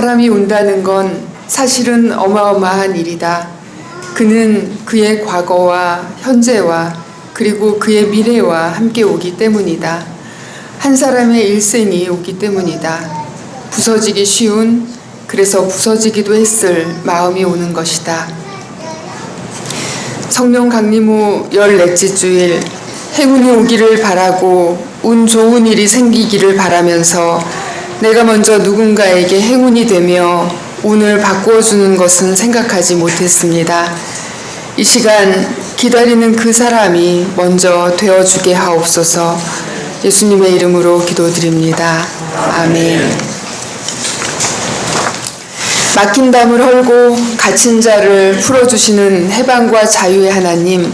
사람이 운다는 건 사실은 어마어마한 일이다. 그는 그의 과거와 현재와 그리고 그의 미래와 함께 오기 때문이다. 한 사람의 일생이 오기 때문이다. 부서지기 쉬운, 그래서 부서지기도 했을 마음이 오는 것이다. 성령 강림 후 14째 주일, 행운이 오기를 바라고 운 좋은 일이 생기기를 바라면서 내가 먼저 누군가에게 행운이 되며 운을 바꾸어 주는 것은 생각하지 못했습니다. 이 시간 기다리는 그 사람이 먼저 되어주게 하옵소서. 예수님의 이름으로 기도드립니다. 아멘. 막힌 담을 헐고 갇힌 자를 풀어주시는 해방과 자유의 하나님,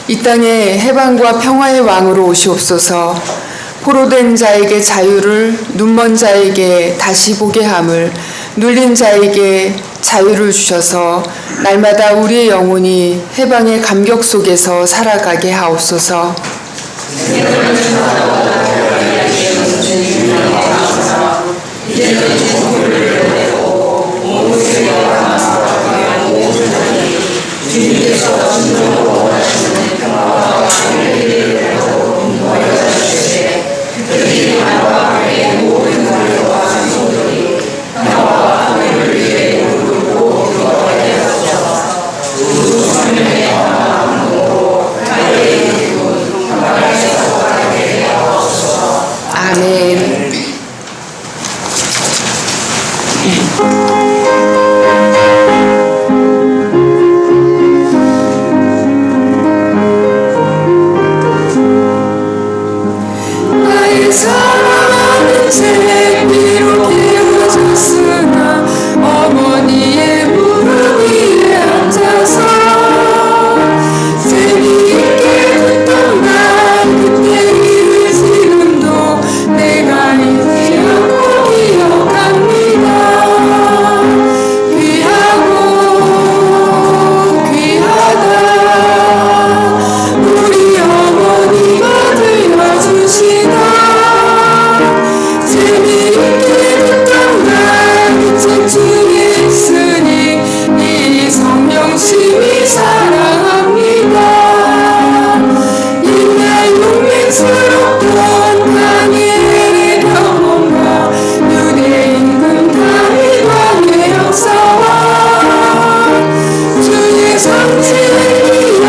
이 땅에 해방과 평화의 왕으로 오시옵소서. 포로된 자에게 자유를, 눈먼 자에게 다시 보게 함을, 눌린 자에게 자유를 주셔서 날마다 우리의 영혼이 해방의 감격 속에서 살아가게 하옵소서. 사랑하는 제 비록 깨어졌으나 어머니의 무릎 위에 앉아서 재미있게 듣던 날 그때 일을 지금도 내가 잊지 않고 기억합니다. 귀하고 귀하다 우리 어머니가 들려주시다. 중에 있으니 이 성령심이 사랑합니다. 이날 용맹스럽던 다니엘의 경험과 유대 임금 다윗왕의 역사와 주의 성지의 귀한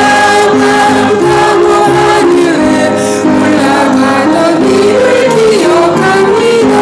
아름다운 하늘에 올라가던 일을 기억합니다.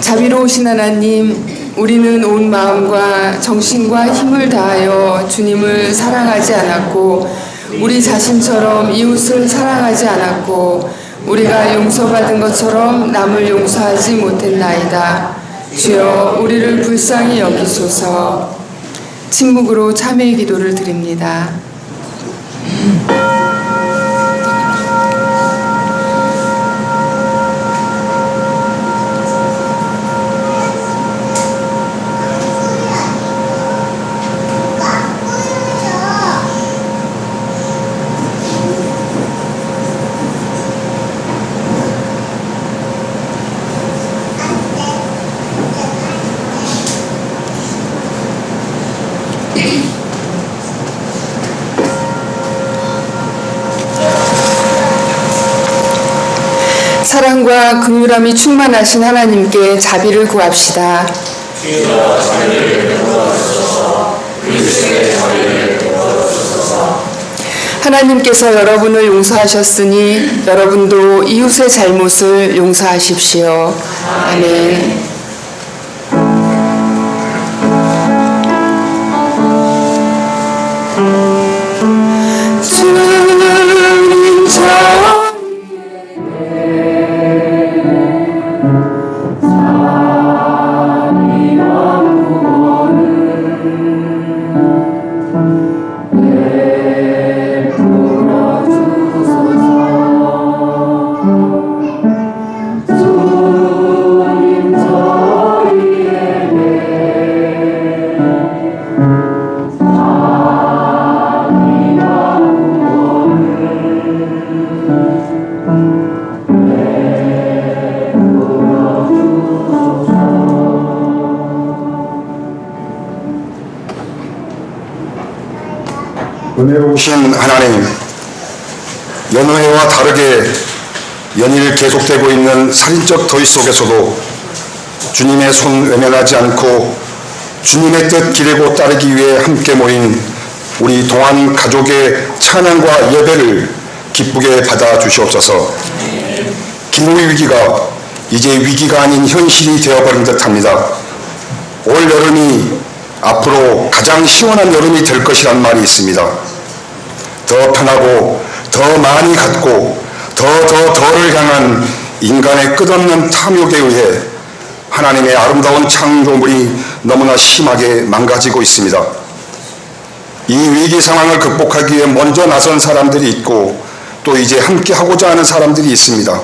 자비로우신 하나님, 우리는 온 마음과 정신과 힘을 다하여 주님을 사랑하지 않았고 우리 자신처럼 이웃을 사랑하지 않았고 우리가 용서받은 것처럼 남을 용서하지 못했나이다. 주여 우리를 불쌍히 여기소서. 침묵으로 참회의 기도를 드립니다. 사랑과 긍휼함이 충만하신 하나님께 자비를 구합시다. 하나님께서 여러분을 용서하셨으니 여러분도 이웃의 잘못을 용서하십시오. 아멘. 주님 저 은혜로우신 하나님, 여느 해와 다르게 연일 계속되고 있는 살인적 더위 속에서도 주님의 손 외면하지 않고 주님의 뜻 기르고 따르기 위해 함께 모인 우리 동안 가족의 찬양과 예배를 기쁘게 받아 주시옵소서. 기후의 위기가 이제 위기가 아닌 현실이 되어버린 듯합니다. 올 여름이 앞으로 가장 시원한 여름이 될 것이란 말이 있습니다. 더 편하고 더 많이 갖고 더를 향한 인간의 끝없는 탐욕에 의해 하나님의 아름다운 창조물이 너무나 심하게 망가지고 있습니다. 이 위기 상황을 극복하기 위해 먼저 나선 사람들이 있고 또 이제 함께 하고자 하는 사람들이 있습니다.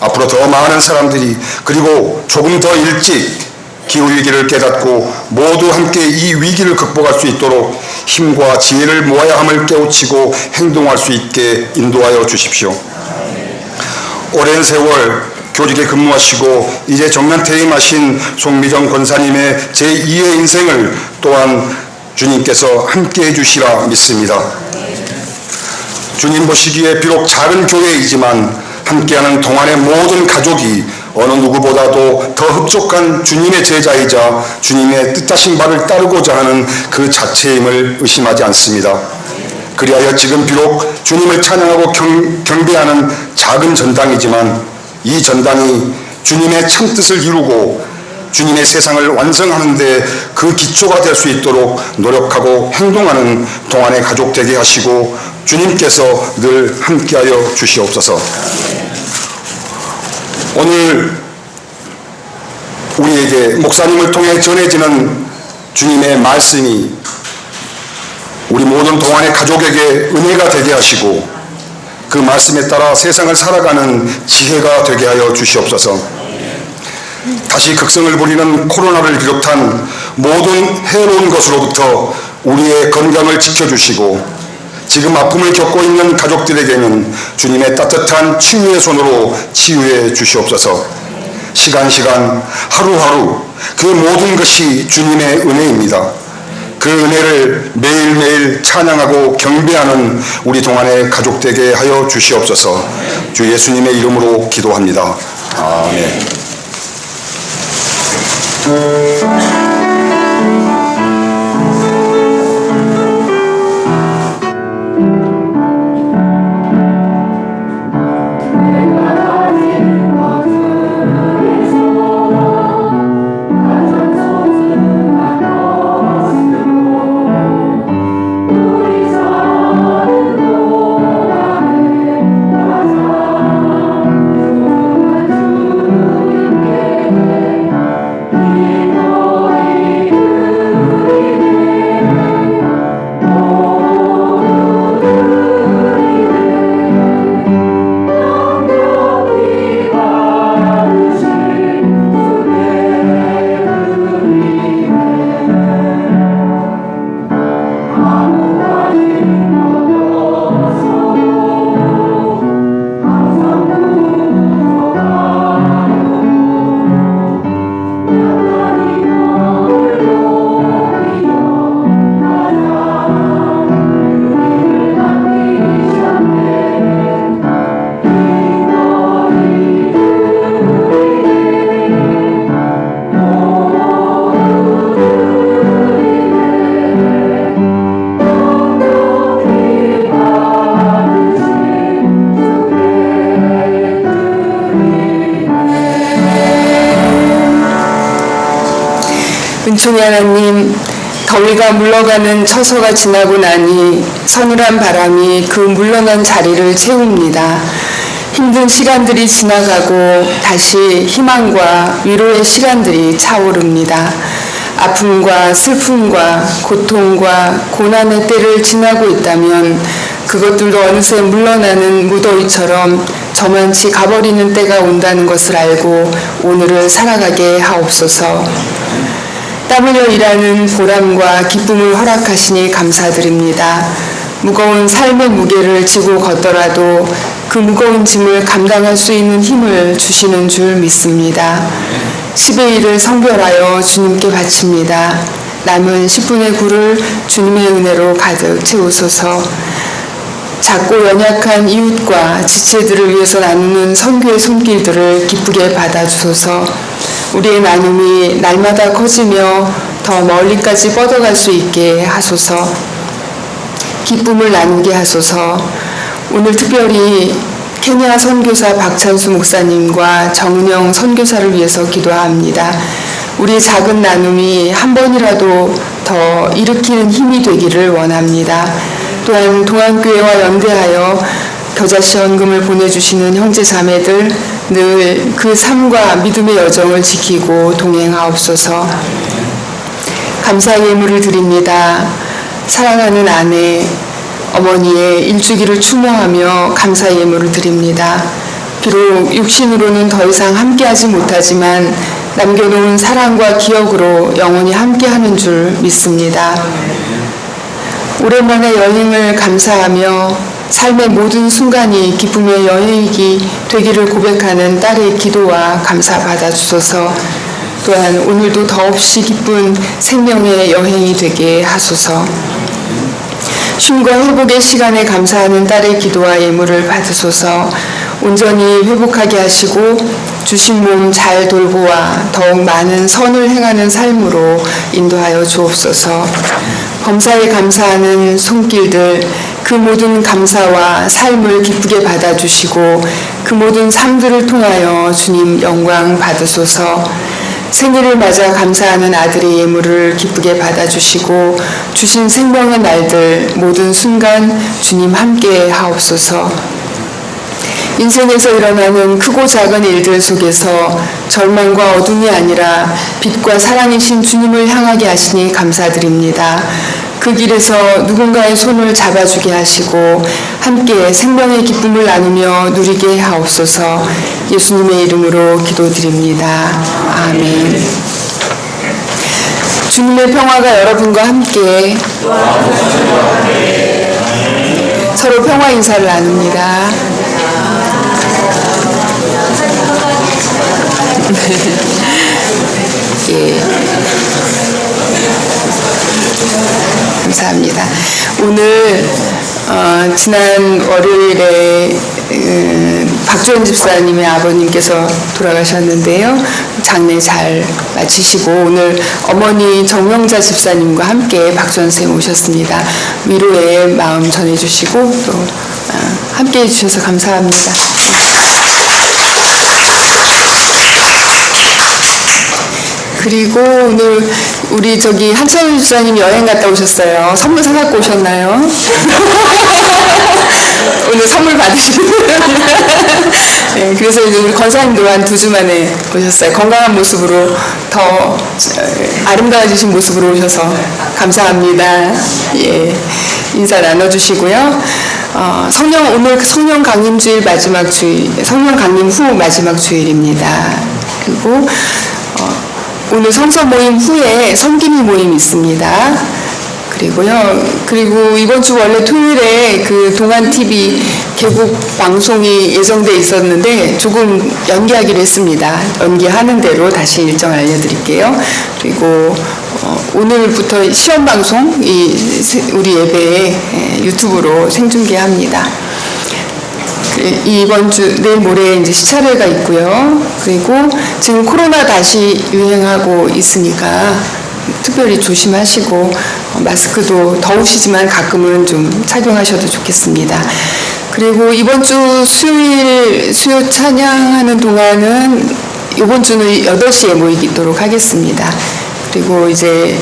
앞으로 더 많은 사람들이 그리고 조금 더 일찍 기후위기를 깨닫고 모두 함께 이 위기를 극복할 수 있도록 힘과 지혜를 모아야 함을 깨우치고 행동할 수 있게 인도하여 주십시오. 오랜 세월 교직에 근무하시고 이제 정년 퇴임하신 송미정 권사님의 제2의 인생을 또한 주님께서 함께해 주시라 믿습니다. 주님 보시기에 비록 작은 교회이지만 함께하는 동안의 모든 가족이 어느 누구보다도 더 흡족한 주님의 제자이자 주님의 뜻하신 바를 따르고자 하는 그 자체임을 의심하지 않습니다. 그리하여 지금 비록 주님을 찬양하고 경배하는 작은 전당이지만 이 전당이 주님의 참뜻을 이루고 주님의 세상을 완성하는 데 그 기초가 될 수 있도록 노력하고 행동하는 동안의 가족 되게 하시고 주님께서 늘 함께하여 주시옵소서. 오늘 우리에게 목사님을 통해 전해지는 주님의 말씀이 우리 모든 동안의 가족에게 은혜가 되게 하시고 그 말씀에 따라 세상을 살아가는 지혜가 되게 하여 주시옵소서. 다시 극성을 부리는 코로나를 비롯한 모든 해로운 것으로부터 우리의 건강을 지켜주시고 지금 아픔을 겪고 있는 가족들에게는 주님의 따뜻한 치유의 손으로 치유해 주시옵소서. 시간 하루하루 그 모든 것이 주님의 은혜입니다. 그 은혜를 매일매일 찬양하고 경배하는 우리 동안의 가족 되게 하여 주시옵소서. 주 예수님의 이름으로 기도합니다. 아멘. 은총의 하나님, 더위가 물러가는 처서가 지나고 나니 서늘한 바람이 그 물러난 자리를 채웁니다. 힘든 시간들이 지나가고 다시 희망과 위로의 시간들이 차오릅니다. 아픔과 슬픔과 고통과 고난의 때를 지나고 있다면 그것들도 어느새 물러나는 무더위처럼 저만치 가버리는 때가 온다는 것을 알고 오늘을 살아가게 하옵소서. 땀 흘려 일하는 보람과 기쁨을 허락하시니 감사드립니다. 무거운 삶의 무게를 지고 걷더라도 그 무거운 짐을 감당할 수 있는 힘을 주시는 줄 믿습니다. 10의 1을 성별하여 주님께 바칩니다. 남은 10분의 9를 주님의 은혜로 가득 채우소서. 작고 연약한 이웃과 지체들을 위해서 나누는 선교의 손길들을 기쁘게 받아주소서. 우리의 나눔이 날마다 커지며 더 멀리까지 뻗어갈 수 있게 하소서. 기쁨을 나누게 하소서. 오늘 특별히 케냐 선교사 박찬수 목사님과 정은영 선교사를 위해서 기도합니다. 우리 작은 나눔이 한 번이라도 더 일으키는 힘이 되기를 원합니다. 또한 동안교회와 연대하여 겨자시원금을 보내주시는 형제자매들 늘 그 삶과 믿음의 여정을 지키고 동행하옵소서. 감사의 예물을 드립니다. 사랑하는 아내, 어머니의 일주기를 추모하며 감사의 예물을 드립니다. 비록 육신으로는 더 이상 함께하지 못하지만 남겨놓은 사랑과 기억으로 영원히 함께하는 줄 믿습니다. 오랜만에 여행을 감사하며 삶의 모든 순간이 기쁨의 여행이 되기를 고백하는 딸의 기도와 감사 받아주소서. 또한 오늘도 더없이 기쁜 생명의 여행이 되게 하소서. 쉼과 회복의 시간에 감사하는 딸의 기도와 예물을 받으소서. 온전히 회복하게 하시고 주신 몸 잘 돌보아 더욱 많은 선을 행하는 삶으로 인도하여 주옵소서. 범사에 감사하는 손길들, 그 모든 감사와 삶을 기쁘게 받아주시고 그 모든 삶들을 통하여 주님 영광 받으소서. 생일을 맞아 감사하는 아들의 예물을 기쁘게 받아주시고 주신 생명의 날들 모든 순간 주님 함께 하옵소서. 인생에서 일어나는 크고 작은 일들 속에서 절망과 어둠이 아니라 빛과 사랑이신 주님을 향하게 하시니 감사드립니다. 그 길에서 누군가의 손을 잡아주게 하시고 함께 생명의 기쁨을 나누며 누리게 하옵소서. 예수님의 이름으로 기도드립니다. 아멘. 주님의 평화가 여러분과 함께 서로 평화 인사를 나눕니다. 예. 감사합니다. 오늘 지난 월요일에 박주연 집사님의 아버님께서 돌아가셨는데요. 장례 잘 마치시고 오늘 어머니 정명자 집사님과 함께 박주연 쌤 오셨습니다. 위로의 마음 전해주시고 또 함께해 주셔서 감사합니다. 그리고 오늘 우리 한찬우 집사님 여행 갔다 오셨어요. 선물 사갖고 오셨나요? 오늘 선물 받으시는 네, 그래서 이제 우리 권사님도 한 2주 만에 오셨어요. 건강한 모습으로 더 아름다워지신 모습으로 오셔서 감사합니다. 예, 인사 나눠주시고요. 오늘 성령 강림 주일 마지막 주일, 성령 강림 후 마지막 주일입니다. 그리고 오늘 성서 모임 후에 성김이 모임이 있습니다. 그리고 이번 주 원래 토요일에 그 동안TV 개국 방송이 예정돼 있었는데 조금 연기하기로 했습니다. 연기하는 대로 다시 일정 알려드릴게요. 그리고 오늘부터 시험 방송 우리 예배에 유튜브로 생중계합니다. 이번 주 내일 모레 이제 시차례가 있고요. 그리고 지금 코로나 다시 유행하고 있으니까 특별히 조심하시고 마스크도 더우시지만 가끔은 좀 착용하셔도 좋겠습니다. 그리고 이번 주 수요 찬양하는 동안은 이번 주는 8시에 모이도록 하겠습니다. 그리고 이제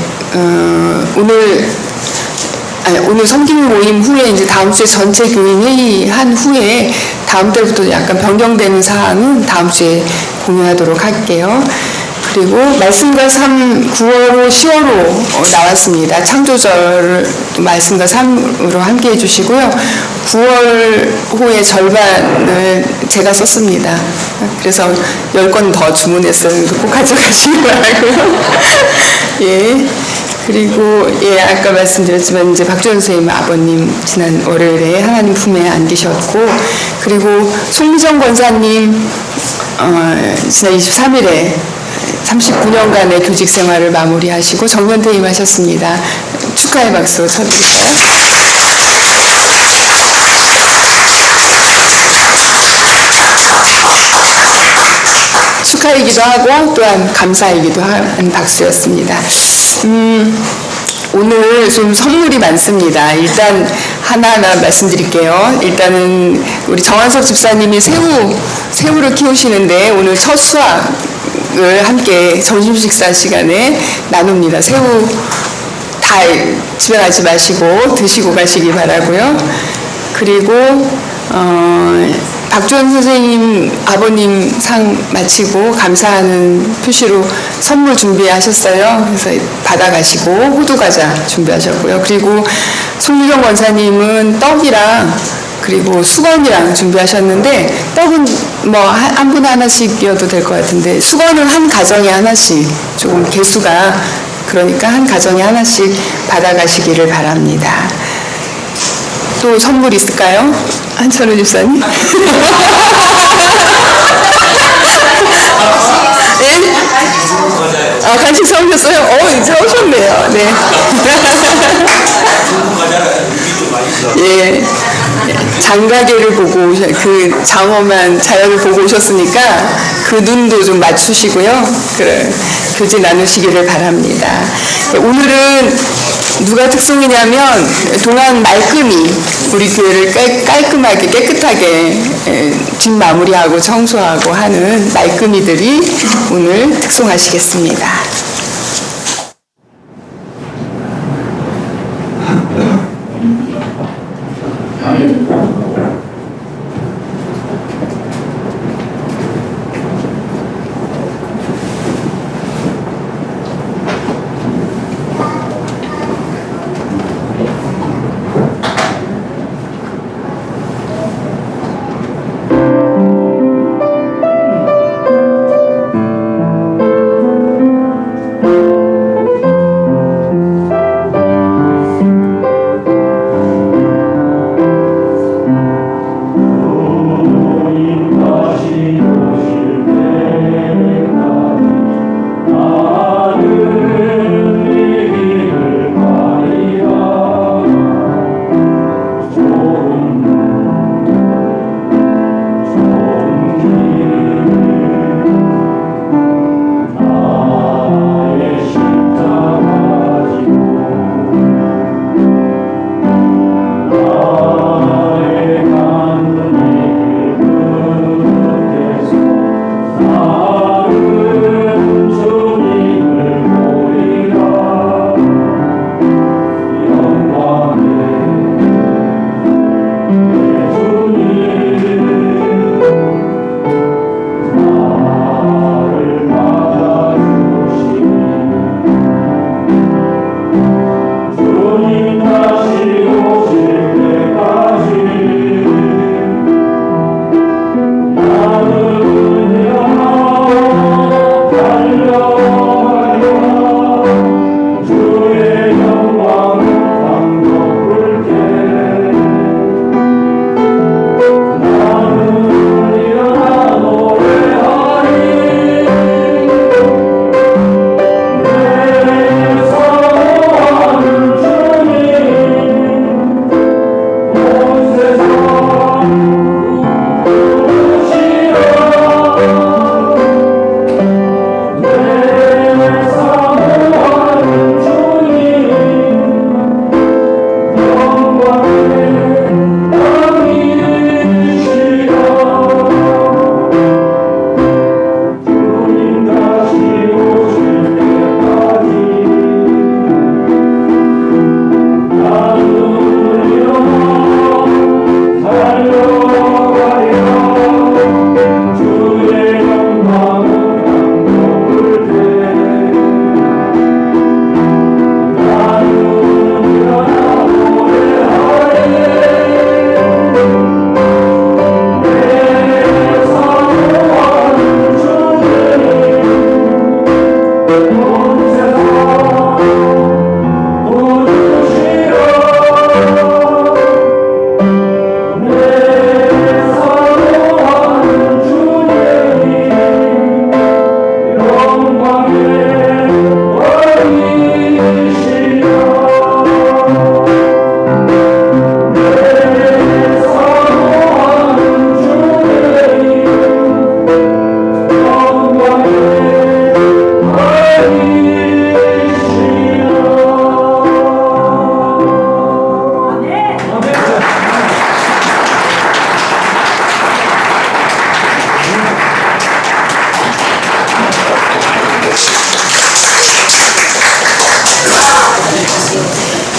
오늘 섬김 모임 후에 이제 다음 주에 전체 교인 회의한 후에 다음 달부터 약간 변경되는 사항은 다음 주에 공유하도록 할게요. 그리고 말씀과 삶 9월호 10월호 나왔습니다. 창조절 말씀과 삶으로 함께 해주시고요. 9월호의 절반을 제가 썼습니다. 그래서 10권 더 주문했어요. 꼭 가져가시기 바라고요. 예. 그리고 아까 말씀드렸지만 이제 박주현 선생님 아버님 지난 월요일에 하나님 품에 안기셨고, 그리고 송미정 권사님 지난 23일에 39년간의 교직 생활을 마무리하시고 정면 퇴임하셨습니다. 축하의 박수 쳐드릴까요? 축하이기도 하고 또한 감사이기도 한 박수였습니다. 오늘 좀 선물이 많습니다. 일단 하나하나 말씀드릴게요. 일단은 우리 정한석 집사님이 새우를 키우시는데 오늘 첫 수확을 함께 점심 식사 시간에 나눕니다. 새우 다 집에 가지 마시고 드시고 가시기 바라고요. 그리고 박주원 선생님 아버님 상 마치고 감사하는 표시로 선물 준비하셨어요. 그래서 받아가시고 호두과자 준비하셨고요. 그리고 송미경 권사님은 떡이랑 그리고 수건이랑 준비하셨는데, 떡은 뭐 한 분 하나씩이어도 될 것 같은데 수건은 한 가정에 하나씩, 조금 개수가 그러니까 한 가정에 하나씩 받아가시기를 바랍니다. 또 선물 있을까요? 한철우 집사님? 네? 간식 사오셨어요? 사오셨네요. 네. 예. 장가계를 보고 그 장엄한 자연을 보고 오셨으니까 그 눈도 좀 맞추시고요. 교제 나누시기를 바랍니다. 오늘은 누가 특송이냐면 동안 말끔히 우리 교회를 깔끔하게 깨끗하게 뒷마무리하고 청소하고 하는 말끔이들이 오늘 특송하시겠습니다.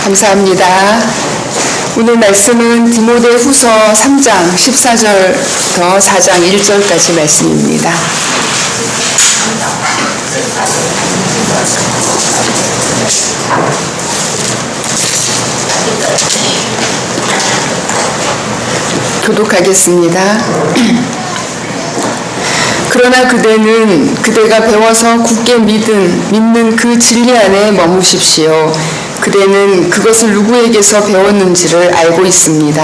감사합니다. 오늘 말씀은 디모데후서 3장 14절부터 4장 1절까지 말씀입니다. 교독하겠습니다. 그러나 그대가 배워서 굳게 믿는 그 진리 안에 머무십시오. 그대는 그것을 누구에게서 배웠는지를 알고 있습니다.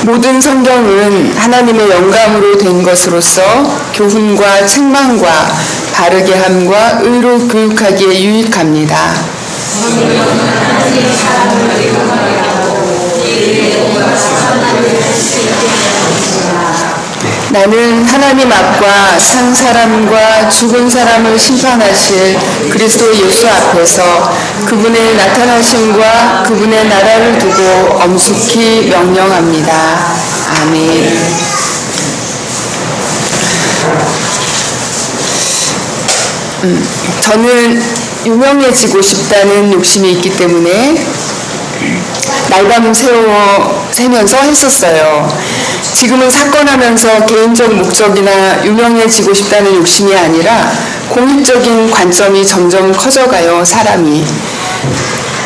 모든 성경은 하나님의 영감으로 된 것으로서 교훈과 책망과 바르게 함과 의로 교육하기에 유익합니다. 나는 하나님 앞과 산 사람과 죽은 사람을 심판하실 그리스도 예수 앞에서 그분의 나타나심과 그분의 나라를 두고 엄숙히 명령합니다. 아멘. 저는 유명해지고 싶다는 욕심이 있기 때문에 날밤 새면서 했었어요. 지금은 사건하면서 개인적 목적이나 유명해지고 싶다는 욕심이 아니라 공익적인 관점이 점점 커져가요. 사람이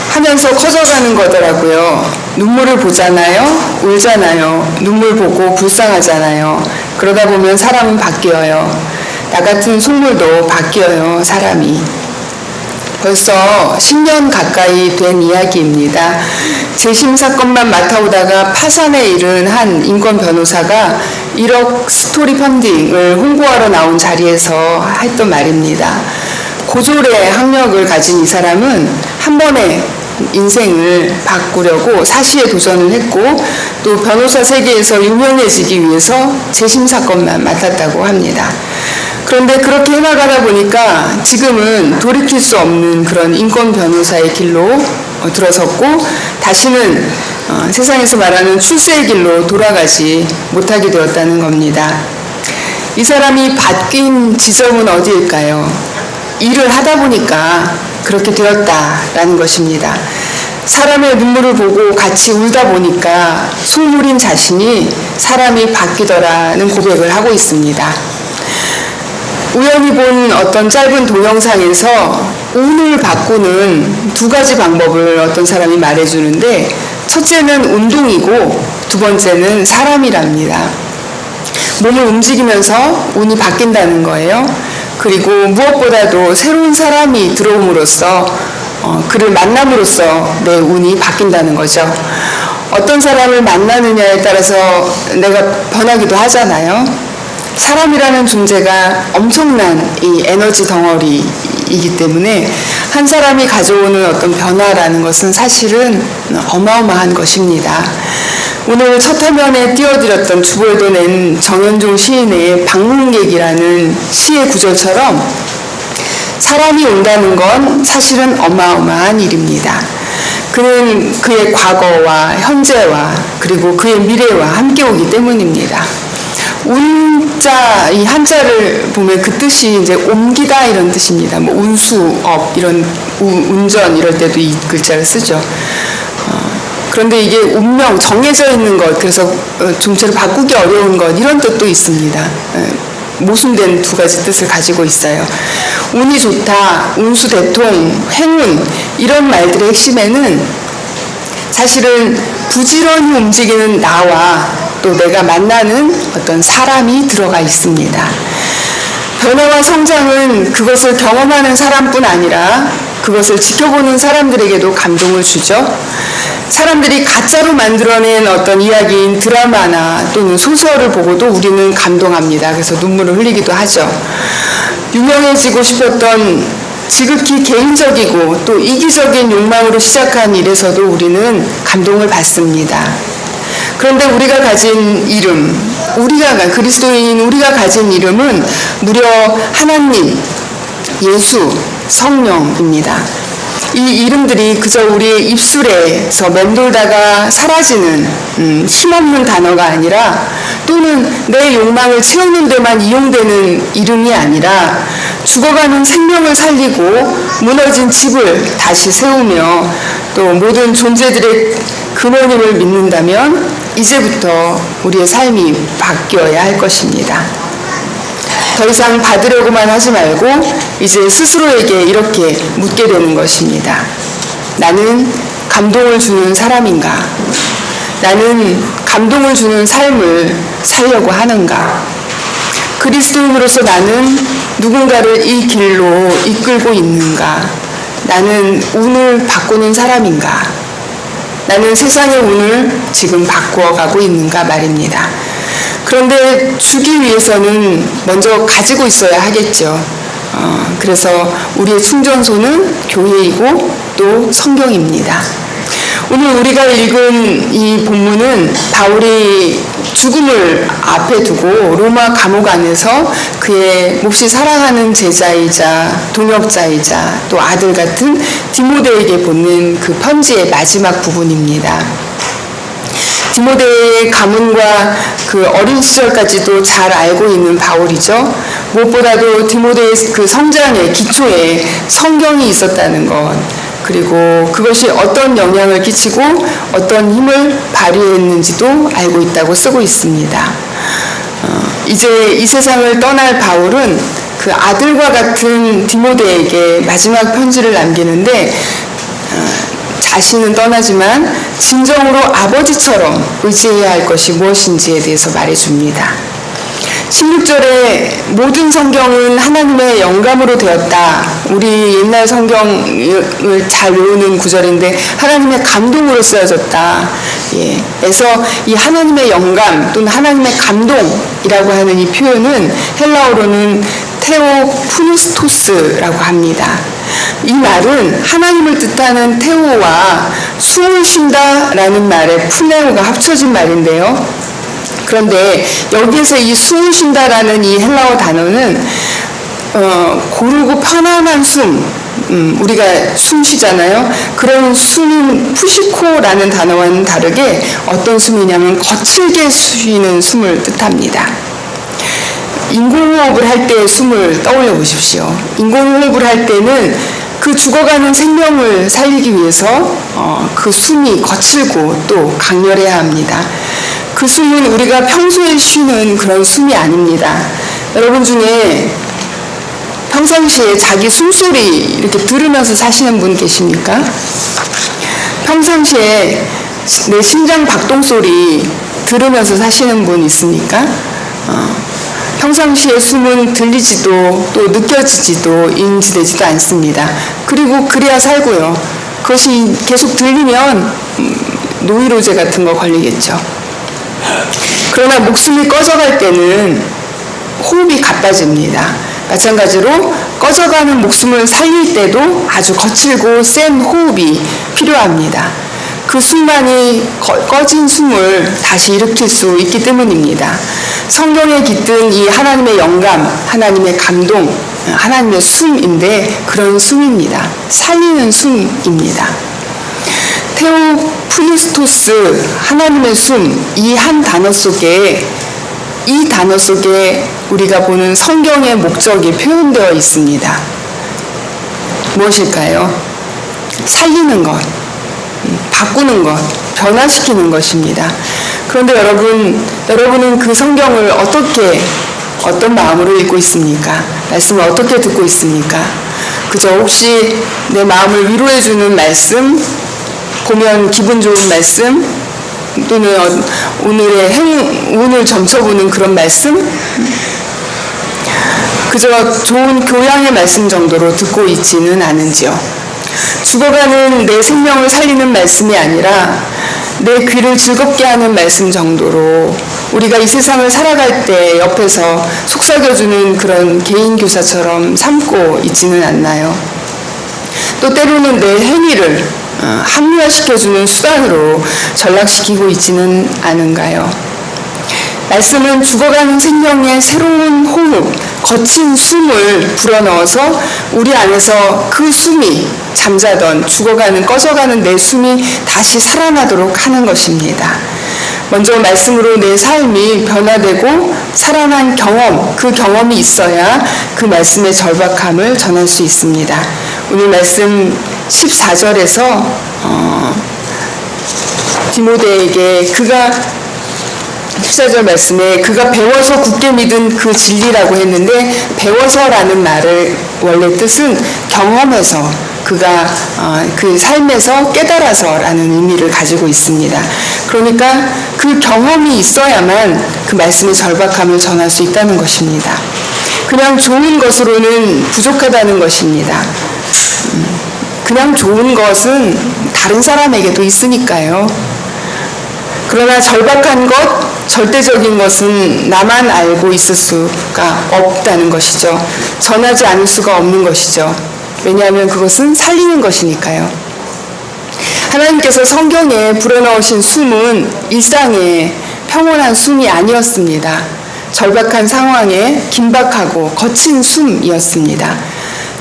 하면서 커져가는 거더라고요. 눈물을 보잖아요. 울잖아요. 눈물 보고 불쌍하잖아요. 그러다 보면 사람은 바뀌어요. 나 같은 속물도 바뀌어요. 사람이. 벌써 10년 가까이 된 이야기입니다. 재심 사건만 맡아오다가 파산에 이른 한 인권 변호사가 1억 스토리 펀딩을 홍보하러 나온 자리에서 했던 말입니다. 고졸의 학력을 가진 이 사람은 한 번에 인생을 바꾸려고 사시에 도전을 했고 또 변호사 세계에서 유명해지기 위해서 재심 사건만 맡았다고 합니다. 그런데 그렇게 해나가다 보니까 지금은 돌이킬 수 없는 그런 인권 변호사의 길로 들어섰고 다시는 세상에서 말하는 출세의 길로 돌아가지 못하게 되었다는 겁니다. 이 사람이 바뀐 지점은 어디일까요? 일을 하다 보니까 그렇게 되었다라는 것입니다. 사람의 눈물을 보고 같이 울다 보니까 속물인 자신이 사람이 바뀌더라는 고백을 하고 있습니다. 우연히 본 어떤 짧은 동영상에서 운을 바꾸는 두 가지 방법을 어떤 사람이 말해주는데 첫째는 운동이고 두 번째는 사람이랍니다. 몸을 움직이면서 운이 바뀐다는 거예요. 그리고 무엇보다도 새로운 사람이 들어옴으로써 그를 만남으로써 내 운이 바뀐다는 거죠. 어떤 사람을 만나느냐에 따라서 내가 변하기도 하잖아요. 사람이라는 존재가 엄청난 이 에너지 덩어리이기 때문에 한 사람이 가져오는 어떤 변화라는 것은 사실은 어마어마한 것입니다. 오늘 첫 화면에 띄워드렸던 주보에도 낸 정현종 시인의 방문객이라는 시의 구절처럼 사람이 온다는 건 사실은 어마어마한 일입니다. 그는 그의 과거와 현재와 그리고 그의 미래와 함께 오기 때문입니다. 운자, 이 한자를 보면 그 뜻이 이제 옮기다 이런 뜻입니다. 뭐 운수업 이런 운전 이럴 때도 이 글자를 쓰죠. 그런데 이게 운명, 정해져 있는 것, 그래서 정체를 바꾸기 어려운 것 이런 뜻도 있습니다. 모순된 두 가지 뜻을 가지고 있어요. 운이 좋다, 운수 대통, 행운 이런 말들의 핵심에는 사실은 부지런히 움직이는 나와 또 내가 만나는 어떤 사람이 들어가 있습니다. 변화와 성장은 그것을 경험하는 사람뿐 아니라 그것을 지켜보는 사람들에게도 감동을 주죠. 사람들이 가짜로 만들어낸 어떤 이야기인 드라마나 또는 소설을 보고도 우리는 감동합니다. 그래서 눈물을 흘리기도 하죠. 유명해지고 싶었던 지극히 개인적이고 또 이기적인 욕망으로 시작한 일에서도 우리는 감동을 받습니다. 그런데 우리가 가진 이름, 그리스도인인 우리가 가진 이름은 무려 하나님, 예수, 성령입니다. 이 이름들이 그저 우리의 입술에서 맴돌다가 사라지는 힘없는 단어가 아니라, 또는 내 욕망을 채우는 데만 이용되는 이름이 아니라 죽어가는 생명을 살리고 무너진 집을 다시 세우며 또 모든 존재들의 근원임을 믿는다면 이제부터 우리의 삶이 바뀌어야 할 것입니다. 더 이상 받으려고만 하지 말고 이제 스스로에게 이렇게 묻게 되는 것입니다. 나는 감동을 주는 사람인가? 나는 감동을 주는 삶을 살려고 하는가? 그리스도인으로서 나는 누군가를 이 길로 이끌고 있는가? 나는 운을 바꾸는 사람인가? 나는 세상의 운을 지금 바꾸어가고 있는가 말입니다. 그런데 주기 위해서는 먼저 가지고 있어야 하겠죠. 그래서 우리의 충전소는 교회이고 또 성경입니다. 오늘 우리가 읽은 이 본문은 바울이 죽음을 앞에 두고 로마 감옥 안에서 그의 몹시 사랑하는 제자이자 동역자이자 또 아들 같은 디모데에게 보낸 그 편지의 마지막 부분입니다. 디모데의 가문과 그 어린 시절까지도 잘 알고 있는 바울이죠. 무엇보다도 디모데의 그 성장의 기초에 성경이 있었다는 것, 그리고 그것이 어떤 영향을 끼치고 어떤 힘을 발휘했는지도 알고 있다고 쓰고 있습니다. 이제 이 세상을 떠날 바울은 그 아들과 같은 디모데에게 마지막 편지를 남기는데, 자신은 떠나지만 진정으로 아버지처럼 의지해야 할 것이 무엇인지에 대해서 말해줍니다. 16절에 모든 성경은 하나님의 영감으로 되었다. 우리 옛날 성경을 잘 외우는 구절인데 하나님의 감동으로 쓰여졌다. 그래서 이 하나님의 영감 또는 하나님의 감동이라고 하는 이 표현은 헬라어로는 테오푸누스토스라고 합니다. 이 말은 하나님을 뜻하는 테오와 숨을 쉰다라는 말에 푸네오가 합쳐진 말인데요. 그런데 여기에서 이 숨을 쉰다라는 이 헬라어 단어는 고르고 편안한 숨, 우리가 숨 쉬잖아요. 그런 숨인 푸시코라는 단어와는 다르게 어떤 숨이냐면 거칠게 쉬는 숨을 뜻합니다. 인공호흡을 할 때의 숨을 떠올려 보십시오. 인공호흡을 할 때는 그 죽어가는 생명을 살리기 위해서 그 숨이 거칠고 또 강렬해야 합니다. 그 숨은 우리가 평소에 쉬는 그런 숨이 아닙니다. 여러분 중에 평상시에 자기 숨소리 이렇게 들으면서 사시는 분 계십니까? 평상시에 내 심장 박동 소리 들으면서 사시는 분 있습니까? 평상시에 숨은 들리지도 또 느껴지지도 인지되지도 않습니다. 그리고 그래야 살고요. 그것이 계속 들리면 노이로제 같은 거 걸리겠죠. 그러나 목숨이 꺼져갈 때는 호흡이 가빠집니다. 마찬가지로 꺼져가는 목숨을 살릴 때도 아주 거칠고 센 호흡이 필요합니다. 그 숨만이 꺼진 숨을 다시 일으킬 수 있기 때문입니다. 성경에 깃든 이 하나님의 영감, 하나님의 감동, 하나님의 숨인데 그런 숨입니다. 살리는 숨입니다. 테오푸니스토스, 하나님의 숨, 이 한 단어 속에 우리가 보는 성경의 목적이 표현되어 있습니다. 무엇일까요? 살리는 것, 바꾸는 것, 변화시키는 것입니다. 그런데 여러분은 그 성경을 어떤 마음으로 읽고 있습니까? 말씀을 어떻게 듣고 있습니까? 그저 혹시 내 마음을 위로해주는 말씀, 보면 기분 좋은 말씀, 또는 오늘의 운을 점쳐보는 그런 말씀, 그저 좋은 교양의 말씀 정도로 듣고 있지는 않은지요. 죽어가는 내 생명을 살리는 말씀이 아니라 내 귀를 즐겁게 하는 말씀 정도로 우리가 이 세상을 살아갈 때 옆에서 속삭여주는 그런 개인 교사처럼 삼고 있지는 않나요? 또 때로는 내 행위를 합리화시켜주는 수단으로 전락시키고 있지는 않은가요? 말씀은 죽어가는 생명의 새로운 호흡, 거친 숨을 불어넣어서 우리 안에서 그 숨이 잠자던 죽어가는 꺼져가는 내 숨이 다시 살아나도록 하는 것입니다. 먼저 말씀으로 내 삶이 변화되고 살아난 경험, 그 경험이 있어야 그 말씀의 절박함을 전할 수 있습니다. 오늘 말씀 14절에서 디모데에게 14절 말씀에 그가 배워서 굳게 믿은 그 진리라고 했는데, 배워서라는 말의 원래 뜻은 경험해서, 그가 그 삶에서 깨달아서라는 의미를 가지고 있습니다. 그러니까 그 경험이 있어야만 그 말씀의 절박함을 전할 수 있다는 것입니다. 그냥 좋은 것으로는 부족하다는 것입니다. 그냥 좋은 것은 다른 사람에게도 있으니까요. 그러나 절박한 것, 절대적인 것은 나만 알고 있을 수가 없다는 것이죠. 전하지 않을 수가 없는 것이죠. 왜냐하면 그것은 살리는 것이니까요. 하나님께서 성경에 불어넣으신 숨은 일상의 평온한 숨이 아니었습니다. 절박한 상황에 긴박하고 거친 숨이었습니다.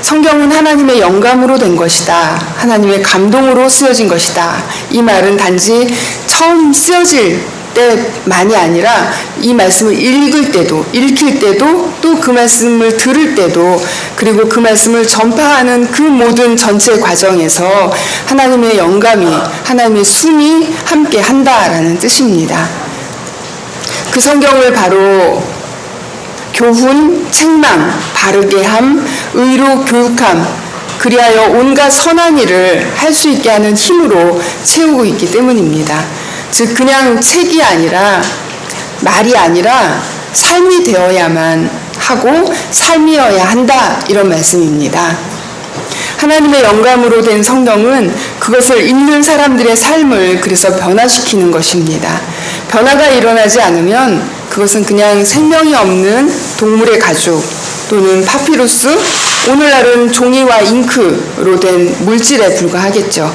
성경은 하나님의 영감으로 된 것이다. 하나님의 감동으로 쓰여진 것이다. 이 말은 단지 처음 쓰여질 때만이 아니라 이 말씀을 읽을 때도, 읽힐 때도, 또 그 말씀을 들을 때도, 그리고 그 말씀을 전파하는 그 모든 전체 과정에서 하나님의 영감이, 하나님의 숨이 함께 한다라는 뜻입니다. 그 성경을 바로 교훈, 책망, 바르게 함, 의로 교육함, 그리하여 온갖 선한 일을 할 수 있게 하는 힘으로 채우고 있기 때문입니다. 즉 그냥 책이 아니라, 말이 아니라 삶이 되어야만 하고 삶이어야 한다, 이런 말씀입니다. 하나님의 영감으로 된 성경은 그것을 읽는 사람들의 삶을 그래서 변화시키는 것입니다. 변화가 일어나지 않으면 그것은 그냥 생명이 없는 동물의 가죽 또는 파피루스, 오늘날은 종이와 잉크로 된 물질에 불과하겠죠.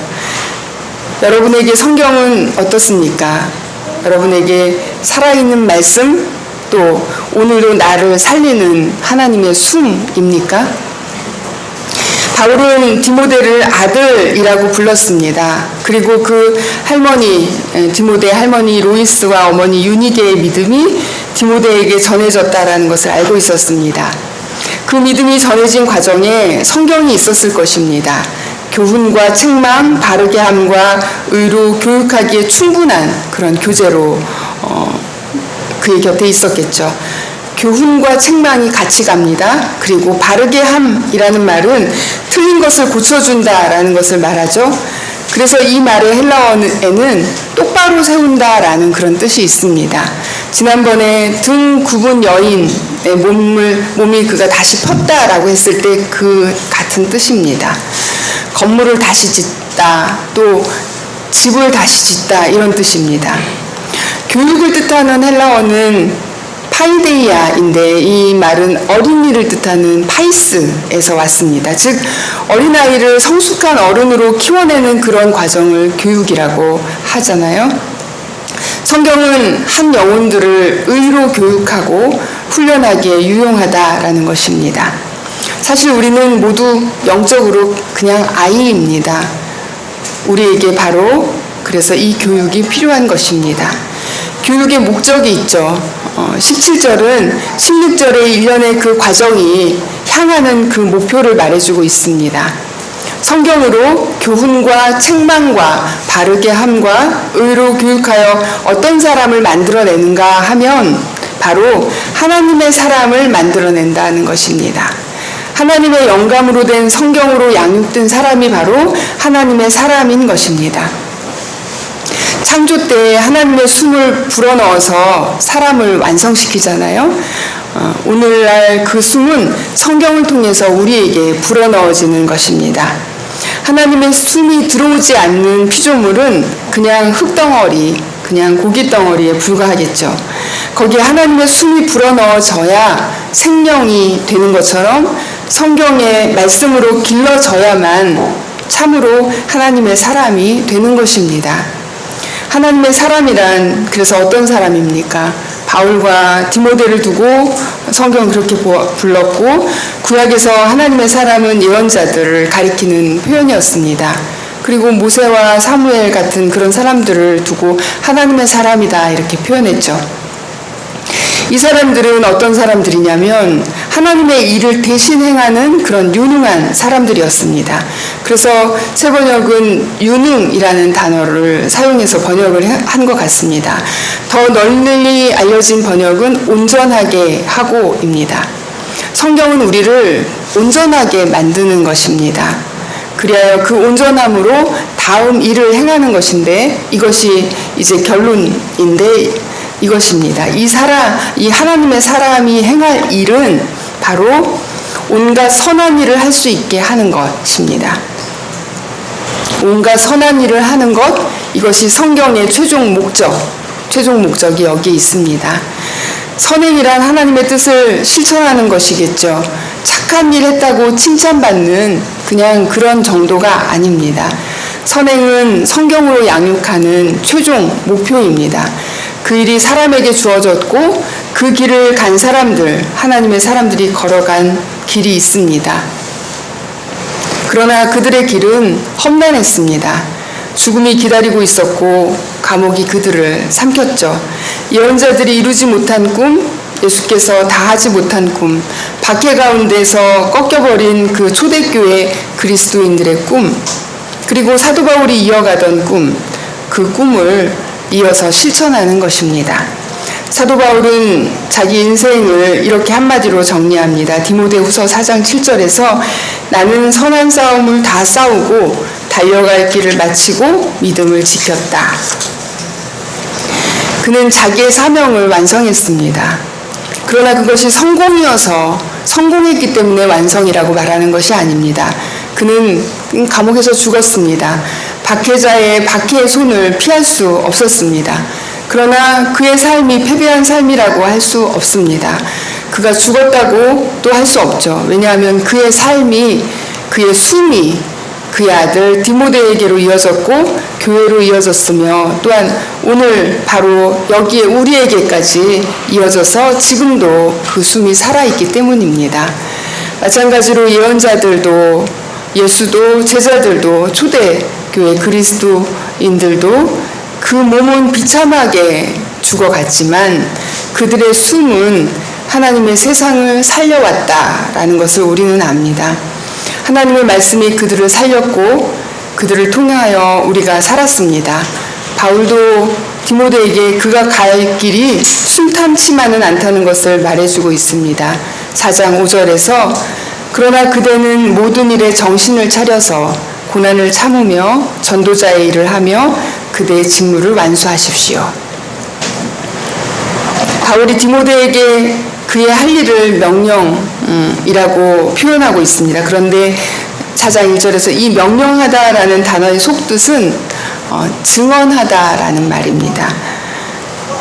여러분에게 성경은 어떻습니까? 여러분에게 살아있는 말씀, 또 오늘도 나를 살리는 하나님의 숨입니까? 바울은 디모데를 아들이라고 불렀습니다. 그리고 그 할머니, 디모데 할머니 로이스와 어머니 유니게의 믿음이 디모데에게 전해졌다라는 것을 알고 있었습니다. 그 믿음이 전해진 과정에 성경이 있었을 것입니다. 교훈과 책망, 바르게 함과 의로 교육하기에 충분한 그런 교재로 그의 곁에 있었겠죠. 교훈과 책망이 같이 갑니다. 그리고 바르게 함이라는 말은 틀린 것을 고쳐준다라는 것을 말하죠. 그래서 이 말의 헬라어에는 똑바로 세운다라는 그런 뜻이 있습니다. 지난번에 등 굽은 여인의 몸이 그가 다시 폈다라고 했을 때 그 같은 뜻입니다. 건물을 다시 짓다, 또 집을 다시 짓다, 이런 뜻입니다. 교육을 뜻하는 헬라어는 파이데이아인데 이 말은 어린이를 뜻하는 파이스에서 왔습니다. 즉 어린아이를 성숙한 어른으로 키워내는 그런 과정을 교육이라고 하잖아요. 성경은 한 영혼들을 의로 교육하고 훈련하기에 유용하다라는 것입니다. 사실 우리는 모두 영적으로 그냥 아이입니다. 우리에게 바로 그래서 이 교육이 필요한 것입니다. 교육의 목적이 있죠. 17절은 16절의 일련의 그 과정이 향하는 그 목표를 말해주고 있습니다. 성경으로 교훈과 책망과 바르게 함과 의로 교육하여 어떤 사람을 만들어내는가 하면 바로 하나님의 사람을 만들어낸다는 것입니다. 하나님의 영감으로 된 성경으로 양육된 사람이 바로 하나님의 사람인 것입니다. 창조 때 하나님의 숨을 불어넣어서 사람을 완성시키잖아요. 오늘날 그 숨은 성경을 통해서 우리에게 불어넣어지는 것입니다. 하나님의 숨이 들어오지 않는 피조물은 그냥 흙덩어리, 그냥 고깃덩어리에 불과하겠죠. 거기에 하나님의 숨이 불어넣어져야 생명이 되는 것처럼 성경의 말씀으로 길러져야만 참으로 하나님의 사람이 되는 것입니다. 하나님의 사람이란 그래서 어떤 사람입니까? 바울과 디모데를 두고 성경은 그렇게 불렀고, 구약에서 하나님의 사람은 예언자들을 가리키는 표현이었습니다. 그리고 모세와 사무엘 같은 그런 사람들을 두고 하나님의 사람이다 이렇게 표현했죠. 이 사람들은 어떤 사람들이냐면 하나님의 일을 대신 행하는 그런 유능한 사람들이었습니다. 그래서 새 번역은 유능이라는 단어를 사용해서 번역을 한 것 같습니다. 더 널리 알려진 번역은 온전하게 하고입니다. 성경은 우리를 온전하게 만드는 것입니다. 그리하여 그 온전함으로 다음 일을 행하는 것인데, 이것이 이제 결론인데 이것입니다. 이 하나님의 사람이 행할 일은 바로 온갖 선한 일을 할 수 있게 하는 것입니다. 온갖 선한 일을 하는 것, 이것이 성경의 최종 목적이 여기에 있습니다. 선행이란 하나님의 뜻을 실천하는 것이겠죠. 착한 일 했다고 칭찬받는 그냥 그런 정도가 아닙니다. 선행은 성경으로 양육하는 최종 목표입니다. 그 일이 사람에게 주어졌고 그 길을 간 사람들, 하나님의 사람들이 걸어간 길이 있습니다. 그러나 그들의 길은 험난했습니다. 죽음이 기다리고 있었고 감옥이 그들을 삼켰죠. 예언자들이 이루지 못한 꿈, 예수께서 다하지 못한 꿈, 박해 가운데서 꺾여버린 그 초대교회 그리스도인들의 꿈, 그리고 사도 바울이 이어가던 꿈, 그 꿈을 이어서 실천하는 것입니다. 사도 바울은 자기 인생을 이렇게 한마디로 정리합니다. 디모데후서 4장 7절에서 나는 선한 싸움을 다 싸우고 달려갈 길을 마치고 믿음을 지켰다. 그는 자기의 사명을 완성했습니다. 그러나 그것이 성공했기 때문에 완성이라고 말하는 것이 아닙니다. 그는 감옥에서 죽었습니다. 박해자의 박해의 손을 피할 수 없었습니다. 그러나 그의 삶이 패배한 삶이라고 할 수 없습니다. 그가 죽었다고 또 할 수 없죠. 왜냐하면 그의 삶이, 그의 숨이 그의 아들 디모데에게로 이어졌고 교회로 이어졌으며, 또한 오늘 바로 여기에 우리에게까지 이어져서 지금도 그 숨이 살아있기 때문입니다. 마찬가지로 예언자들도, 예수도, 제자들도, 초대교회 그리스도인들도 그 몸은 비참하게 죽어갔지만 그들의 숨은 하나님의 세상을 살려왔다라는 것을 우리는 압니다. 하나님의 말씀이 그들을 살렸고 그들을 통하여 우리가 살았습니다. 바울도 디모데에게 그가 갈 길이 순탄치만은 않다는 것을 말해주고 있습니다. 4장 5절에서 그러나 그대는 모든 일에 정신을 차려서 고난을 참으며 전도자의 일을 하며 그대의 직무를 완수하십시오. 바울이 디모데에게 그의 할 일을 명령이라고 표현하고 있습니다. 그런데 4장 1절에서 이 명령하다라는 단어의 속뜻은 증언하다라는 말입니다.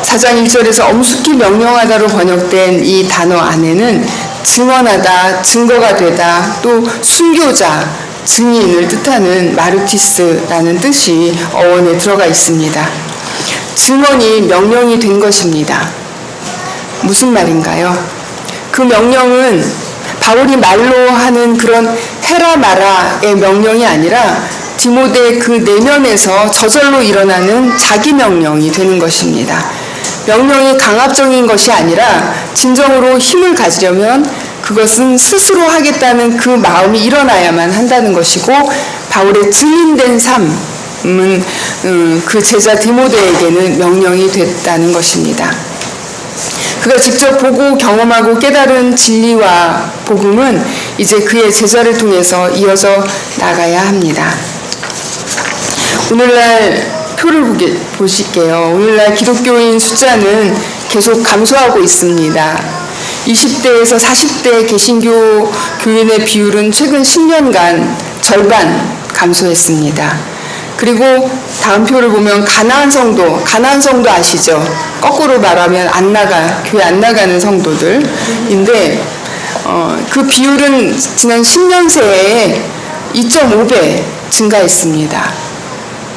4장 1절에서 엄숙히 명령하다로 번역된 이 단어 안에는 증언하다, 증거가 되다, 또 순교자, 증인을 뜻하는 마르티스라는 뜻이 어원에 들어가 있습니다. 증언이 명령이 된 것입니다. 무슨 말인가요? 그 명령은 바울이 말로 하는 그런 해라 마라의 명령이 아니라 디모데 그 내면에서 저절로 일어나는 자기 명령이 되는 것입니다. 명령이 강압적인 것이 아니라 진정으로 힘을 가지려면 그것은 스스로 하겠다는 그 마음이 일어나야만 한다는 것이고, 바울의 증인된 삶은 그 제자 디모데에게는 명령이 됐다는 것입니다. 그가 직접 보고 경험하고 깨달은 진리와 복음은 이제 그의 제자를 통해서 이어져 나가야 합니다. 오늘날 표를 보실게요. 오늘날 기독교인 숫자는 계속 감소하고 있습니다. 20대에서 40대 개신교 교인의 비율은 최근 10년간 절반 감소했습니다. 그리고 다음 표를 보면 가나안 성도 아시죠? 거꾸로 말하면 교회 안 나가는 성도들인데, 그 비율은 지난 10년 새에 2.5배 증가했습니다.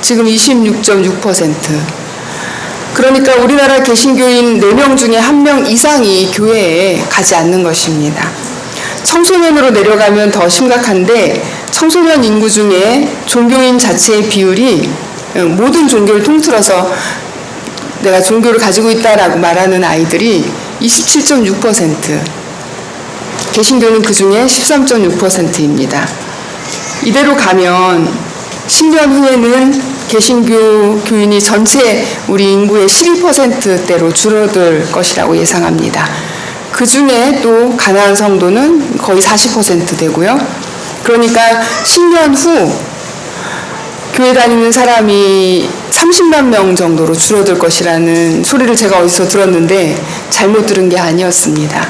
지금 26.6%. 그러니까 우리나라 개신교인 4명 중에 1명 이상이 교회에 가지 않는 것입니다. 청소년으로 내려가면 더 심각한데 청소년 인구 중에 종교인 자체의 비율이 모든 종교를 통틀어서 내가 종교를 가지고 있다라고 말하는 아이들이 27.6%, 개신교는 그 중에 13.6%입니다. 이대로 가면 10년 후에는 개신교 교인이 전체 우리 인구의 12%대로 줄어들 것이라고 예상합니다. 그 중에 또 가나안 성도는 거의 40% 되고요. 그러니까 10년 후 교회 다니는 사람이 30만 명 정도로 줄어들 것이라는 소리를 제가 어디서 들었는데 잘못 들은 게 아니었습니다.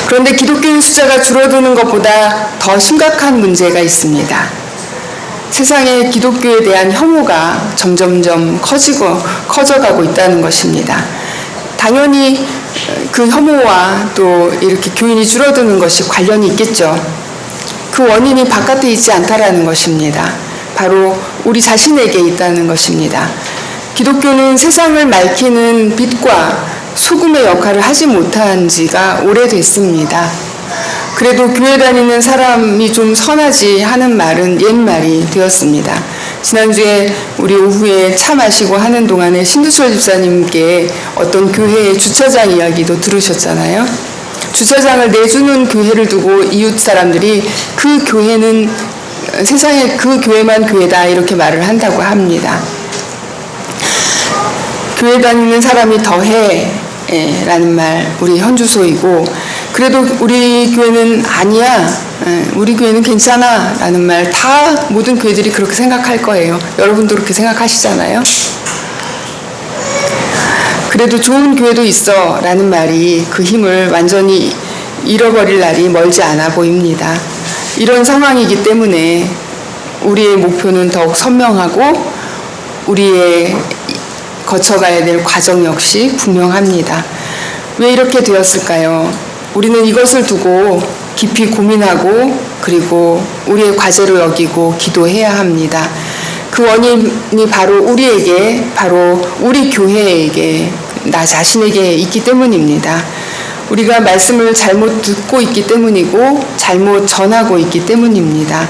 그런데 기독교인 숫자가 줄어드는 것보다 더 심각한 문제가 있습니다. 세상에 기독교에 대한 혐오가 점점점 커져가고 있다는 것입니다. 당연히 그 혐오와 또 이렇게 교인이 줄어드는 것이 관련이 있겠죠. 그 원인이 바깥에 있지 않다라는 것입니다. 바로 우리 자신에게 있다는 것입니다. 기독교는 세상을 밝히는 빛과 소금의 역할을 하지 못한 지가 오래됐습니다. 그래도 교회 다니는 사람이 좀 선하지 하는 말은 옛말이 되었습니다. 지난주에 우리 오후에 차 마시고 하는 동안에 신두철 집사님께 어떤 교회의 주차장 이야기도 들으셨잖아요. 주차장을 내주는 교회를 두고 이웃 사람들이 그 교회는 세상에 그 교회만 교회다 이렇게 말을 한다고 합니다. 교회 다니는 사람이 더해 라는 말 우리 현주소이고, 그래도 우리 교회는 아니야, 우리 교회는 괜찮아 라는 말 다 모든 교회들이 그렇게 생각할 거예요. 여러분도 그렇게 생각하시잖아요. 그래도 좋은 교회도 있어 라는 말이 그 힘을 완전히 잃어버릴 날이 멀지 않아 보입니다. 이런 상황이기 때문에 우리의 목표는 더욱 선명하고 우리의 거쳐가야 될 과정 역시 분명합니다. 왜 이렇게 되었을까요? 우리는 이것을 두고 깊이 고민하고 그리고 우리의 과제로 여기고 기도해야 합니다. 그 원인이 바로 우리에게, 바로 우리 교회에게, 나 자신에게 있기 때문입니다. 우리가 말씀을 잘못 듣고 있기 때문이고 잘못 전하고 있기 때문입니다.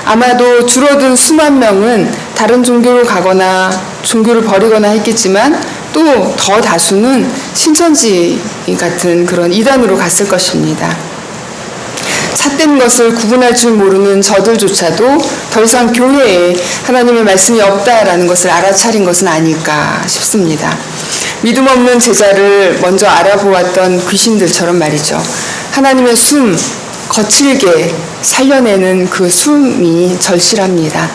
아마도 줄어든 수만 명은 다른 종교로 가거나 종교를 버리거나 했겠지만 또 더 다수는 신천지 같은 그런 이단으로 갔을 것입니다. 삿된 것을 구분할 줄 모르는 저들조차도 더 이상 교회에 하나님의 말씀이 없다라는 것을 알아차린 것은 아닐까 싶습니다. 믿음 없는 제자를 먼저 알아보았던 귀신들처럼 말이죠. 하나님의 숨, 거칠게 살려내는 그 숨이 절실합니다.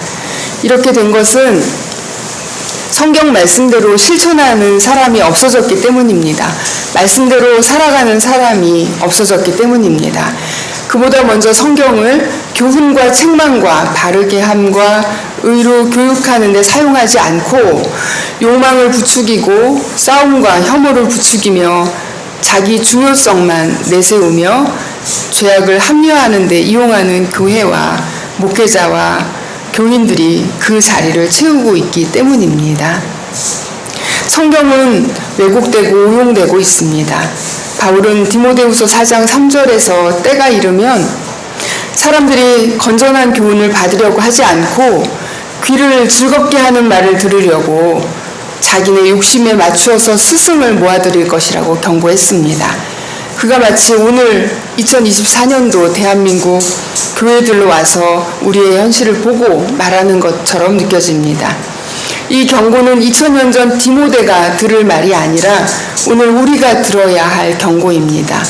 이렇게 된 것은 성경 말씀대로 실천하는 사람이 없어졌기 때문입니다. 말씀대로 살아가는 사람이 없어졌기 때문입니다. 그보다 먼저 성경을 교훈과 책망과 바르게 함과 의로 교육하는 데 사용하지 않고 욕망을 부추기고 싸움과 혐오를 부추기며 자기 중요성만 내세우며 죄악을 합리화하는 데 이용하는 교회와 목회자와 교인들이 그 자리를 채우고 있기 때문입니다. 성경은 왜곡되고 오용되고 있습니다. 바울은 디모데후서 4장 3절에서 때가 이르면 사람들이 건전한 교훈을 받으려고 하지 않고 귀를 즐겁게 하는 말을 들으려고 자기네 욕심에 맞추어서 스승을 모아들일 것이라고 경고했습니다. 그가 마치 오늘 2024년도 대한민국 교회들로 와서 우리의 현실을 보고 말하는 것처럼 느껴집니다. 이 경고는 2000년 전 디모데가 들을 말이 아니라 오늘 우리가 들어야 할 경고입니다.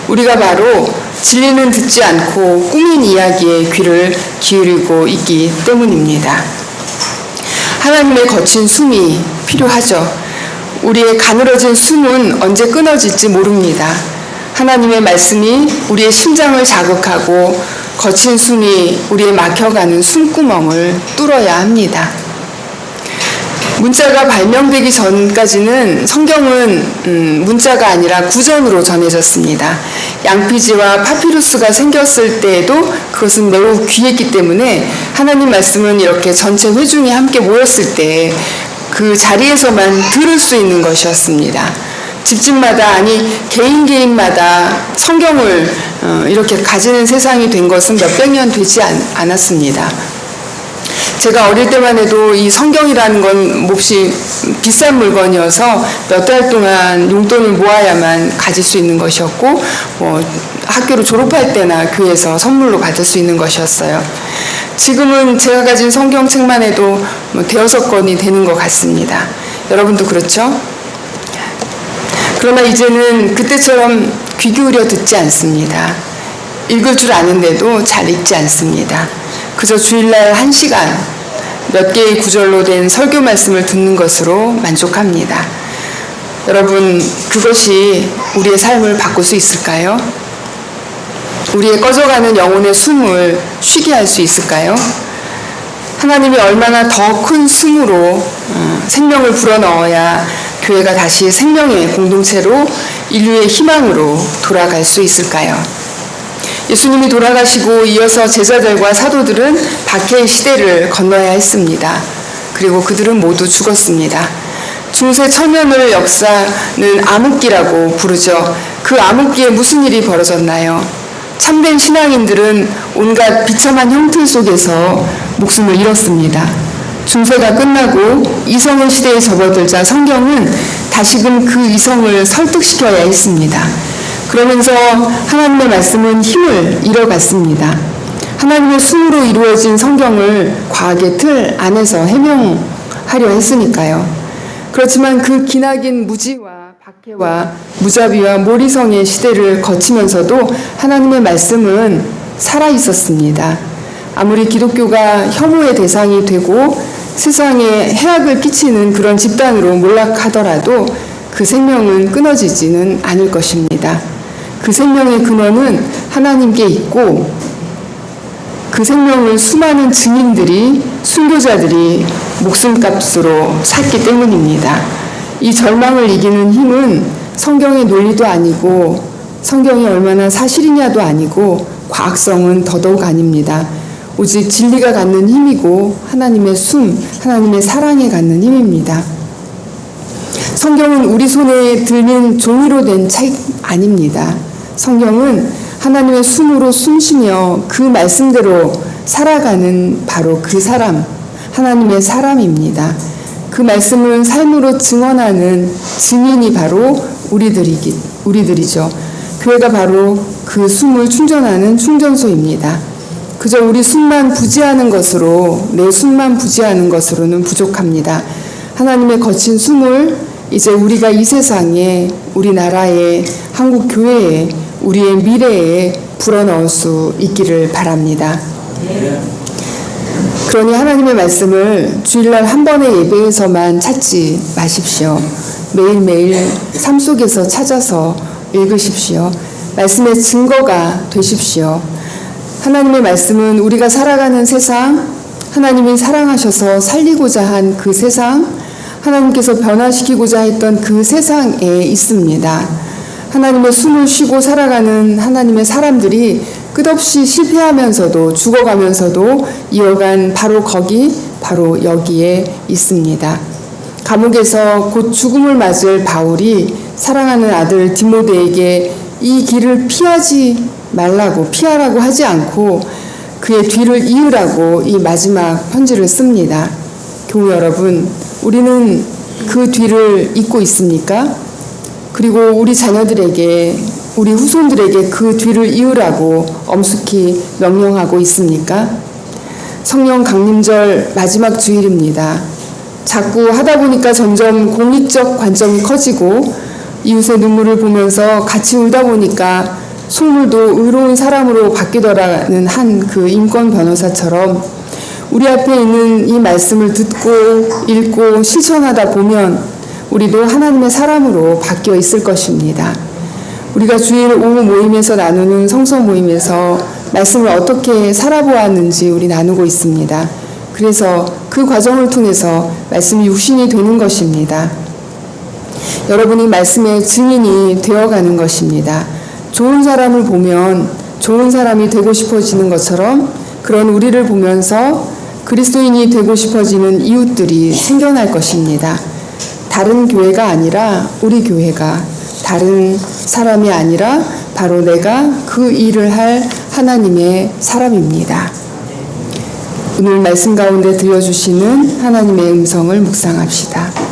우리가 바로 진리는 듣지 않고 꾸민 이야기에 귀를 기울이고 있기 때문입니다. 하나님의 거친 숨이 필요하죠. 우리의 가늘어진 숨은 언제 끊어질지 모릅니다. 하나님의 말씀이 우리의 심장을 자극하고 거친 숨이 우리의 막혀가는 숨구멍을 뚫어야 합니다. 문자가 발명되기 전까지는 성경은 문자가 아니라 구전으로 전해졌습니다. 양피지와 파피루스가 생겼을 때에도 그것은 매우 귀했기 때문에 하나님 말씀은 이렇게 전체 회중이 함께 모였을 때 그 자리에서만 들을 수 있는 것이었습니다. 집집마다 아니 개인마다 성경을 이렇게 가지는 세상이 된 것은 몇백 년 되지 않았습니다. 제가 어릴 때만 해도 이 성경이라는 건 몹시 비싼 물건이어서 몇 달 동안 용돈을 모아야만 가질 수 있는 것이었고 학교를 졸업할 때나 교회에서 선물로 받을 수 있는 것이었어요. 지금은 제가 가진 성경책만 해도 대여섯 권이 되는 것 같습니다. 여러분도 그렇죠? 그러나 이제는 그때처럼 귀 기울여 듣지 않습니다. 읽을 줄 아는데도 잘 읽지 않습니다. 그저 주일날 1시간 몇 개의 구절로 된 설교 말씀을 듣는 것으로 만족합니다. 여러분, 그것이 우리의 삶을 바꿀 수 있을까요? 우리의 꺼져가는 영혼의 숨을 쉬게 할 수 있을까요? 하나님이 얼마나 더 큰 숨으로 생명을 불어넣어야 교회가 다시 생명의 공동체로 인류의 희망으로 돌아갈 수 있을까요? 예수님이 돌아가시고 이어서 제자들과 사도들은 박해의 시대를 건너야 했습니다. 그리고 그들은 모두 죽었습니다. 중세 천년의 역사는 암흑기라고 부르죠. 그 암흑기에 무슨 일이 벌어졌나요? 참된 신앙인들은 온갖 비참한 형틀 속에서 목숨을 잃었습니다. 중세가 끝나고 이성의 시대에 접어들자 성경은 다시금 그 이성을 설득시켜야 했습니다. 그러면서 하나님의 말씀은 힘을 잃어갔습니다. 하나님의 숨으로 이루어진 성경을 과학의 틀 안에서 해명하려 했으니까요. 그렇지만 그 기나긴 무지와 박해와 무자비와 모리성의 시대를 거치면서도 하나님의 말씀은 살아있었습니다. 아무리 기독교가 혐오의 대상이 되고 세상에 해악을 끼치는 그런 집단으로 몰락하더라도 그 생명은 끊어지지는 않을 것입니다. 그 생명의 근원은 하나님께 있고 그 생명을 수많은 증인들이, 순교자들이 목숨값으로 샀기 때문입니다. 이 절망을 이기는 힘은 성경의 논리도 아니고 성경이 얼마나 사실이냐도 아니고 과학성은 더더욱 아닙니다. 오직 진리가 갖는 힘이고 하나님의 숨, 하나님의 사랑에 갖는 힘입니다. 성경은 우리 손에 들린 종이로 된 책 아닙니다. 성경은 하나님의 숨으로 숨쉬며 그 말씀대로 살아가는 바로 그 사람, 하나님의 사람입니다. 그 말씀을 삶으로 증언하는 증인이 바로 우리들이죠. 교회가 바로 그 숨을 충전하는 충전소입니다. 그저 우리 숨만 부지하는 것으로, 내 숨만 부지하는 것으로는 부족합니다. 하나님의 거친 숨을 이제 우리가 이 세상에, 우리나라에, 한국 교회에, 우리의 미래에 불어넣을 수 있기를 바랍니다. 그러니 하나님의 말씀을 주일날 한 번의 예배에서만 찾지 마십시오. 매일매일 삶 속에서 찾아서 읽으십시오. 말씀의 증거가 되십시오. 하나님의 말씀은 우리가 살아가는 세상, 하나님이 사랑하셔서 살리고자 한 그 세상, 하나님께서 변화시키고자 했던 그 세상에 있습니다. 하나님의 숨을 쉬고 살아가는 하나님의 사람들이 끝없이 실패하면서도 죽어가면서도 이어간 바로 거기, 바로 여기에 있습니다. 감옥에서 곧 죽음을 맞을 바울이 사랑하는 아들 디모데에게 이 길을 피하라고 하지 않고 그의 뒤를 이으라고 이 마지막 편지를 씁니다. 교우 여러분, 우리는 그 뒤를 잇고 있습니까? 그리고 우리 자녀들에게, 우리 후손들에게 그 뒤를 이으라고 엄숙히 명령하고 있습니까? 성령 강림절 마지막 주일입니다. 자꾸 하다 보니까 점점 공익적 관점이 커지고 이웃의 눈물을 보면서 같이 울다 보니까 속물도 의로운 사람으로 바뀌더라는 한 그 인권 변호사처럼 우리 앞에 있는 이 말씀을 듣고 읽고 실천하다 보면 우리도 하나님의 사람으로 바뀌어 있을 것입니다. 우리가 주일 오후 모임에서 나누는 성서 모임에서 말씀을 어떻게 살아보았는지 우리 나누고 있습니다. 그래서 그 과정을 통해서 말씀이 육신이 되는 것입니다. 여러분이 말씀의 증인이 되어가는 것입니다. 좋은 사람을 보면 좋은 사람이 되고 싶어지는 것처럼 그런 우리를 보면서 그리스도인이 되고 싶어지는 이웃들이 생겨날 것입니다. 다른 교회가 아니라 우리 교회가, 다른 사람이 아니라 바로 내가 그 일을 할 하나님의 사람입니다. 오늘 말씀 가운데 들려주시는 하나님의 음성을 묵상합시다.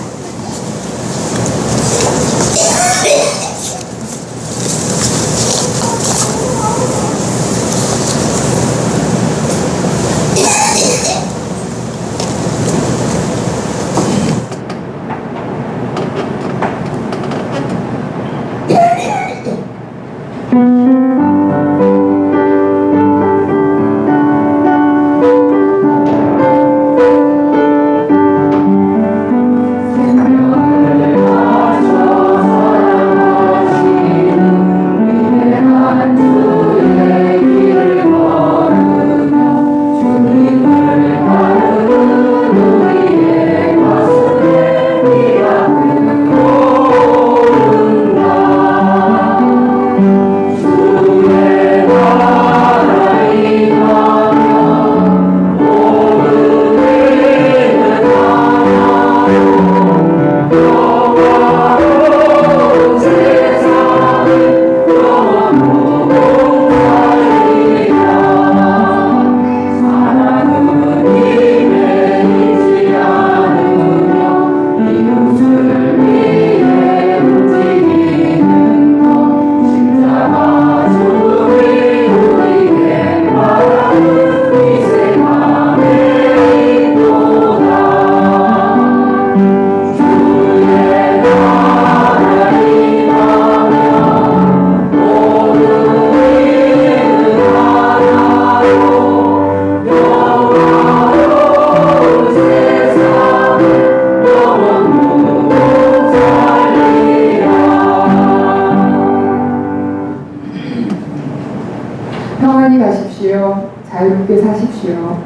평안히 가십시오. 자유롭게 사십시오.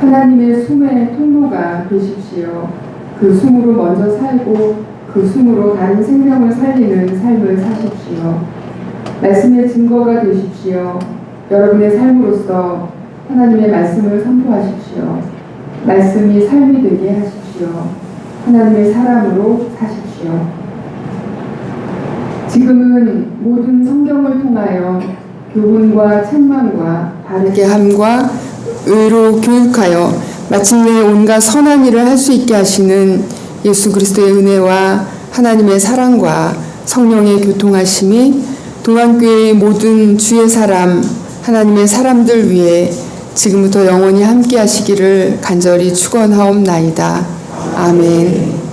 하나님의 숨의 통로가 되십시오. 그 숨으로 먼저 살고 그 숨으로 다른 생명을 살리는 삶을 사십시오. 말씀의 증거가 되십시오. 여러분의 삶으로서 하나님의 말씀을 선포하십시오. 말씀이 삶이 되게 하십시오. 하나님의 사람으로 사십시오. 지금은 모든 성경을 통하여 교훈과 책망과 바르게 함과 의로 교육하여 마침내 온갖 선한 일을 할 수 있게 하시는 예수 그리스도의 은혜와 하나님의 사랑과 성령의 교통하심이 동안교회의 모든 주의 사람, 하나님의 사람들 위해 지금부터 영원히 함께 하시기를 간절히 축원하옵나이다. 아멘.